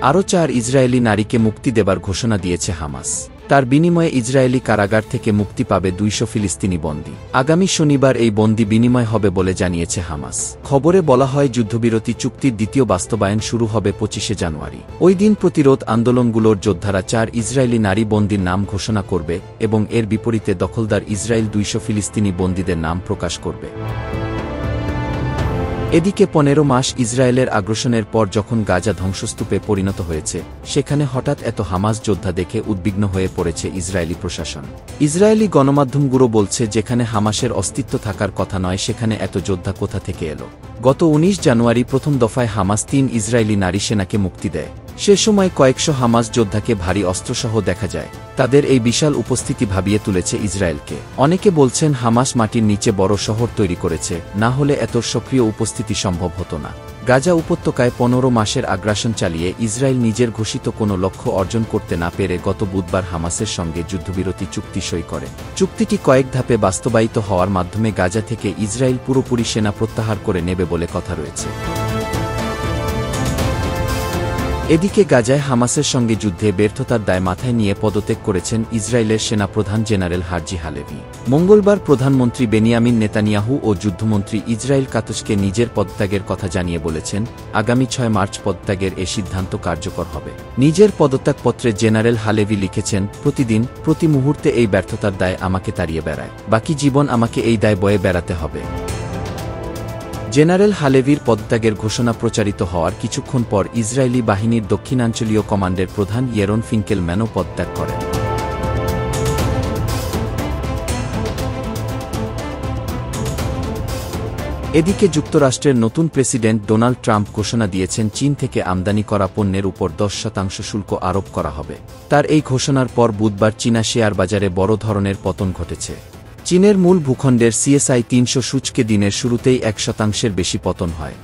আরও 4 ইসরায়েলি নারীকে মুক্তি দেবার ঘোষণা দিয়েছে হামাস। তার বিনিময়ে ইসরায়েলি কারাগার থেকে মুক্তি পাবে 200 ফিলিস্তিনি বন্দী। আগামী শনিবার এই বন্দী বিনিময় হবে বলে জানিয়েছে হামাস। খবরে বলা হয় যুদ্ধবিরতি চুক্তির দ্বিতীয় বাস্তবায়ন শুরু হবে 25শে জানুয়ারি। ওই দিন প্রতিরোধ আন্দোলনগুলোর যোদ্ধারা 4 ইসরায়েলি নারী বন্দীর নাম ঘোষণা করবে এবং এর বিপরীতে দখলদার ইসরায়েল 200 ফিলিস্তিনি বন্দীদের নাম প্রকাশ করবে। এদিকে 15 মাস ইসরায়েলের আগ্রাসনের পর যখন গাজা ধ্বংসস্তূপে পরিণত হয়েছে, সেখানে হঠাৎ এত হামাস যোদ্ধা দেখে উদ্বিগ্ন হয়ে পড়েছে ইসরায়েলি প্রশাসন। ইসরায়েলি গণমাধ্যমগুলো বলছে যেখানে হামাসের অস্তিত্ব থাকার কথা নয় সেখানে এত যোদ্ধা কোথা থেকে এলো। গত 19 জানুয়ারি প্রথম দফায় হামাস 3 ইসরায়েলি নারী সেনাকে মুক্তি দেয়। সে সময় কয়েকশো হামাস যোদ্ধাকে ভারী অস্ত্রসহ দেখা যায়। তাদের এই বিশাল উপস্থিতি ভাবিয়ে তুলেছে ইসরায়েলকে। অনেকে বলছেন হামাস মাটির নিচে বড় শহর তৈরি করেছে, না হলে এত সক্রিয় উপস্থিতি সম্ভব হতো না। গাজা উপত্যকায় 15 মাসের আগ্রাসন চালিয়ে ইসরায়েল নিজের ঘোষিত কোনো লক্ষ্য অর্জন করতে না পেরে গত বুধবার হামাসের সঙ্গে যুদ্ধবিরতি চুক্তি সই করে। চুক্তিটি কয়েক ধাপে বাস্তবায়িত হওয়ার মাধ্যমে গাজা থেকে ইসরায়েল পুরোপুরি সেনা প্রত্যাহার করে নেবে বলে কথা রয়েছে। এদিকে গাজায় হামাসের সঙ্গে যুদ্ধে ব্যর্থতার দায় মাথায় নিয়ে পদত্যাগ করেছেন ইসরায়েলের সেনাপ্রধান জেনারেল হার্জি হালেভি। মঙ্গলবার প্রধানমন্ত্রী বেনিয়ামিন নেতানিয়াহু ও যুদ্ধমন্ত্রী ইসরায়েল কাতুসকে নিজের পদত্যাগের কথা জানিয়ে বলেছেন, আগামী 6 মার্চ পদত্যাগের এ সিদ্ধান্ত কার্যকর হবে। নিজের পদত্যাগপত্রে জেনারেল হালেভি লিখেছেন, প্রতিদিন প্রতি মুহূর্তে এই ব্যর্থতার দায় আমাকে তাড়িয়ে বেড়ায়। বাকি জীবন আমাকে এই দায় বয়ে বেড়াতে হবে। জেনারেল হালেভির পদত্যাগের ঘোষণা প্রচারিত হওয়ার কিছুক্ষণ পর ইসরায়েলি বাহিনীর দক্ষিণাঞ্চলীয় কমান্ডের প্রধান ইয়েরন ফিঙ্কেলম্যানও পদত্যাগ করেন। এদিকে যুক্তরাষ্ট্রের নতুন প্রেসিডেন্ট ডোনাল্ড ট্রাম্প ঘোষণা দিয়েছেন চীন থেকে আমদানি করা পণ্যের উপর 10% শুল্ক আরোপ করা হবে। তার এই ঘোষণার পর বুধবার চীনা শেয়ার বাজারে বড় ধরনের পতন ঘটেছে। চীনের মূল ভূখণ্ডের CSI 300 সূচকে দিনের শুরুতেই 1% বেশি পতন হয়।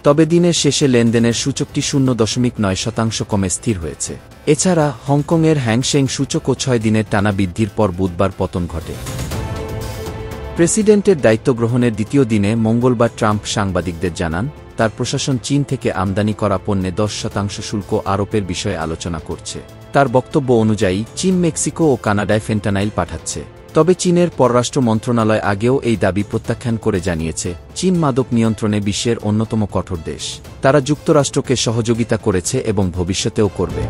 তবে দিনের শেষে লেনদেনের সূচকটি 0.9% কমে স্থির হয়েছে। এছাড়া হংকংয়ের হ্যাংসেং সূচকও 6 দিনের টানা বৃদ্ধির পর বুধবার পতন ঘটে। প্রেসিডেন্টের দায়িত্ব গ্রহণের দ্বিতীয় দিনে মঙ্গলবার ট্রাম্প সাংবাদিকদের জানান, তার প্রশাসন চীন থেকে আমদানি করা পণ্যে 10% শুল্ক আরোপের বিষয়ে আলোচনা করছে। তার বক্তব্য অনুযায়ী চীন মেক্সিকো ও কানাডায় ফেন্টানাইল পাঠাচ্ছে। তবে চীনের পররাষ্ট্র মন্ত্রণালয় আগেও এই দাবি প্রত্যাখ্যান করে জানিয়েছে, চীন মাদক নিয়ন্ত্রণে বিশ্বের অন্যতম কঠোর দেশ। তারা যুক্তরাষ্ট্রকে সহযোগিতা করেছে এবং ভবিষ্যতেও করবে।